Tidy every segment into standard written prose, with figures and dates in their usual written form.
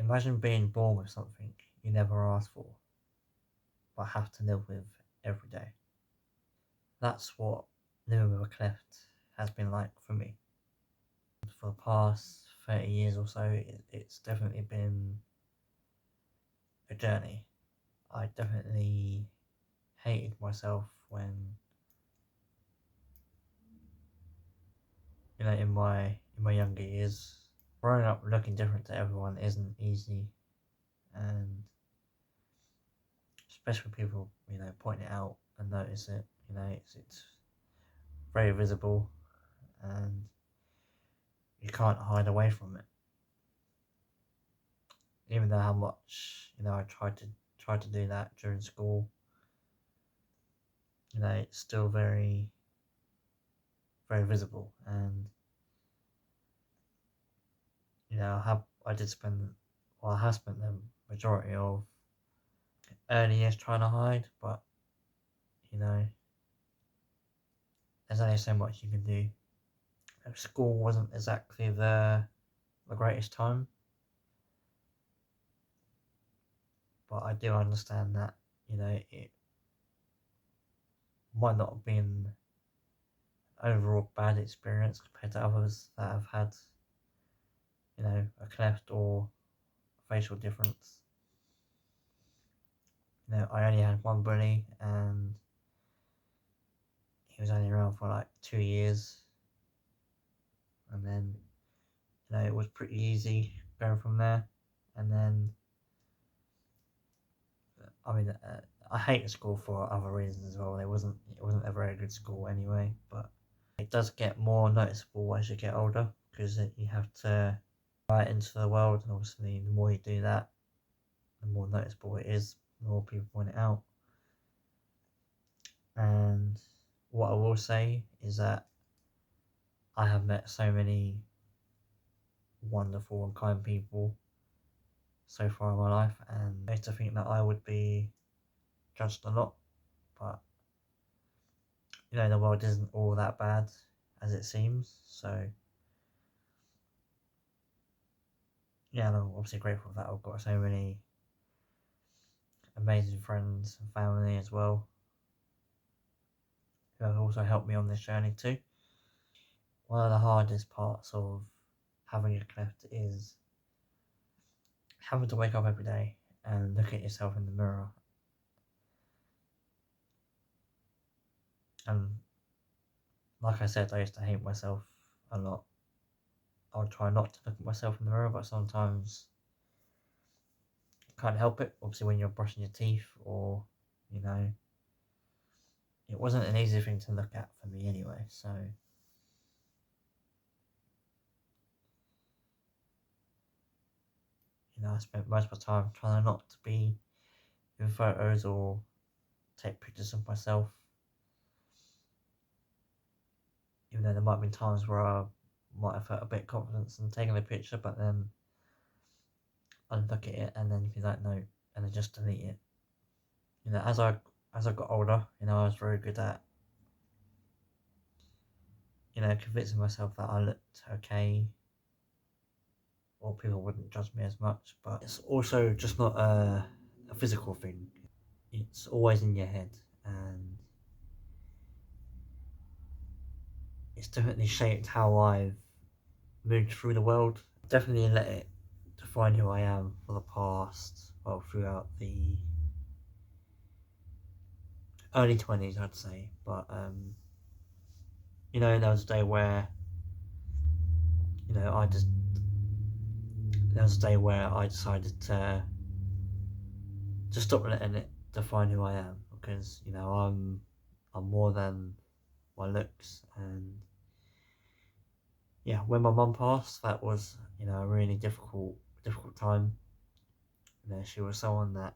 Imagine being born with something you never asked for, but have to live with every day. That's what living with a cleft has been like for me. For the past 30 years or so, it's definitely been a journey. I definitely hated myself when, in my younger years. Growing up looking different to everyone isn't easy, and especially when people, point it out and notice it. It's very visible, and you can't hide away from it. Even though how much I tried to do that during school, it's still very, very visible. And I did spend, well, I have spent the majority of early years trying to hide, but there's only so much you can do. School wasn't exactly the greatest time, but I do understand that it might not have been an overall bad experience compared to others that have had a cleft or facial difference. I only had one bully, and he was only around for like 2 years, and then it was pretty easy going from there. And then I hated school for other reasons as well. It wasn't a very good school anyway, but it does get more noticeable as you get older, because you have to right into the world, and obviously the more you do that, the more noticeable it is, the more people point it out. And what I will say is that I have met so many wonderful and kind people so far in my life, and I used to think that I would be judged a lot, but the world isn't all that bad as it seems. So yeah, I'm obviously grateful that I've got so many amazing friends and family as well, who have also helped me on this journey too. One of the hardest parts of having a cleft is having to wake up every day and look at yourself in the mirror. And like I said, I used to hate myself a lot. I would try not to look at myself in the mirror, but sometimes you can't help it. Obviously, when you're brushing your teeth, or it wasn't an easy thing to look at for me anyway. So I spent most of my time trying not to be in photos or take pictures of myself. Even though there might have been times where I might have felt a bit of confidence in taking a picture, but then I'd look at it and then be like, no, and then just delete it. As I got older, I was very good at convincing myself that I looked okay, or people wouldn't judge me as much. But it's also just not a physical thing. It's always in your head, and it's definitely shaped how I've moved through the world. Definitely let it define who I am for the past, well, throughout the early 20s, I'd say. But there was a day where there was a day where I decided to stop letting it define who I am, because I'm more than my looks. And yeah, when my mum passed, that was a really difficult time. She was someone that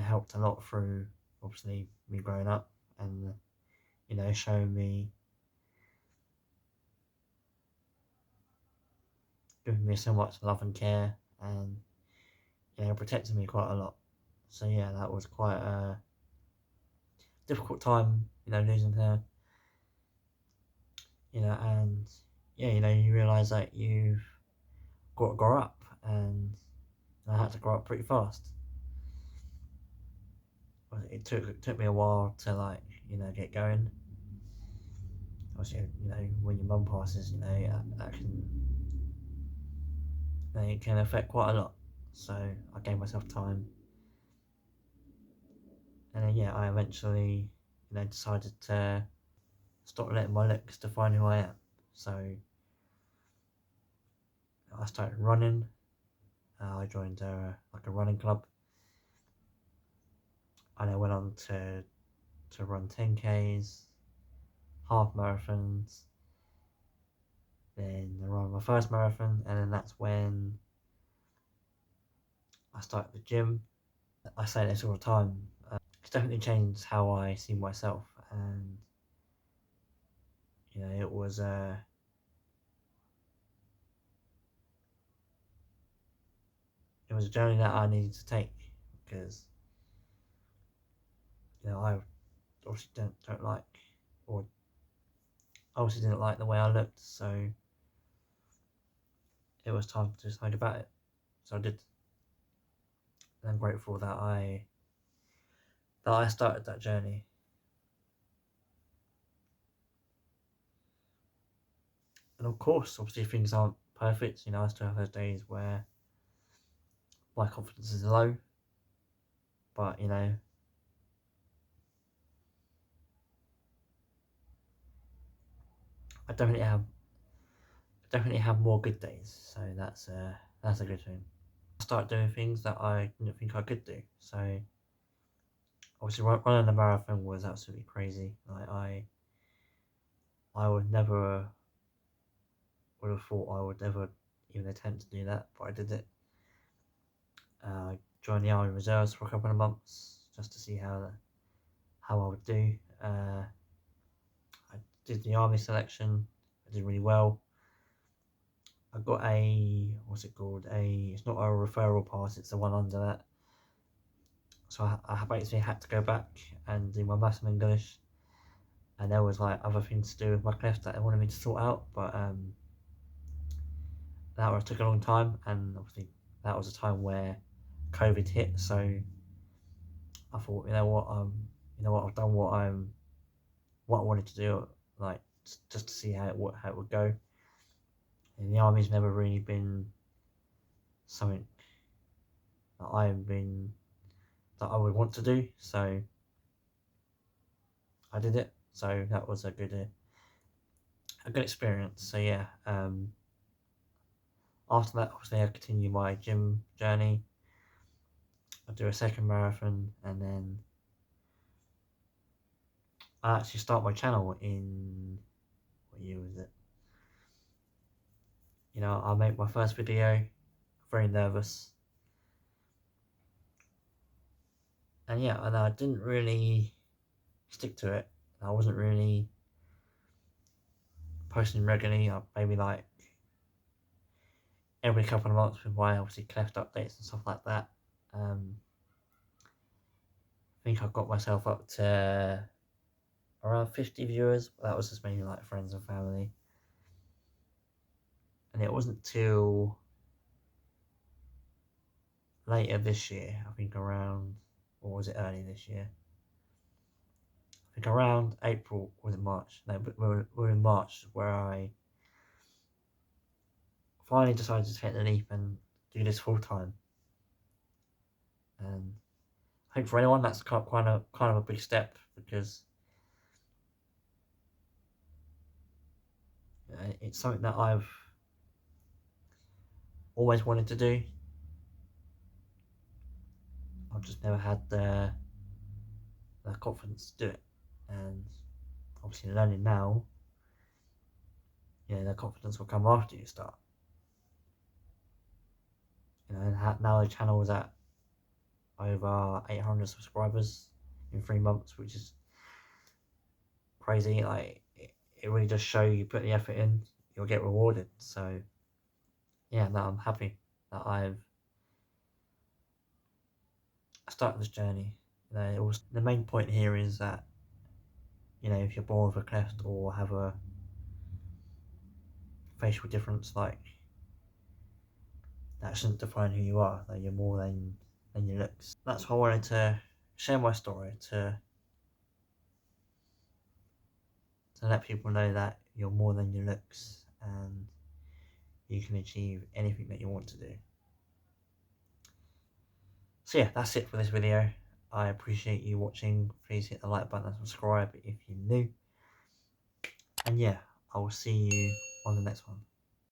helped a lot through, obviously, me growing up, and showing me, giving me so much love and care, and protecting me quite a lot. So yeah, that was quite a difficult time, losing her. And yeah, you realise that you've got to grow up, and had to grow up pretty fast. It took me a while to like, get going. Obviously, when your mum passes, it can affect quite a lot. So I gave myself time, and then I eventually, decided to stop letting my looks define who I am. So I started running. I joined like a running club, and I went on to run 10Ks, half marathons. Then I ran my first marathon, and then that's when I started the gym. I say this all the time. It's definitely changed how I see myself, and it was a journey that I needed to take, because I obviously don't like, or obviously didn't like the way I looked, so it was time to decide about it. So I did, and I'm grateful that I started that journey. And of course, obviously things aren't perfect. I still have those days where my confidence is low, but I definitely have more good days. So that's a good thing. I started doing things that I didn't think I could do. So obviously running a marathon was absolutely crazy. Like I would have thought I would ever even attempt to do that, but I did it. Joined the Army Reserves for a couple of months just to see how I would do. I did the Army selection. I did really well. I got what's it called? It's not a referral pass, it's the one under that. So I basically had to go back and do my maths and English, and there was like other things to do with my cleft that they wanted me to sort out, but that took a long time, and obviously that was a time where COVID hit. So I thought, I've done what I wanted to do, like just to see how it would go. And the army's never really been something that I would want to do, so I did it. So that was a good experience. So yeah, after that, obviously I continue my gym journey. I do a second marathon, and then I actually start my channel in, what year was it? I make my first video, very nervous, and and I didn't really stick to it. I wasn't really posting regularly. Maybe like every couple of months with my obviously Cleft updates and stuff like that. I think I got myself up to around 50 viewers, but that was just mainly like friends and family. And it wasn't till later this year, I think around, or was it early this year? I think around April, or was it March? No, but we're in March, where I finally decided to take the leap and do this full time. And I think for anyone that's kind of a big step, because it's something that I've always wanted to do. I've just never had the confidence to do it, and obviously learning now, the confidence will come after you start. And now the channel is at over 800 subscribers in 3 months, which is crazy. Like it really does show you put the effort in, you'll get rewarded. So yeah, no, I'm happy that I've started this journey. The main point here is that if you're born with a cleft or have a facial difference, like that shouldn't define who you are, that you're more than your looks. That's why I wanted to share my story, to let people know that you're more than your looks and you can achieve anything that you want to do. So yeah, that's it for this video. I appreciate you watching. Please hit the like button and subscribe if you're new. And yeah, I will see you on the next one.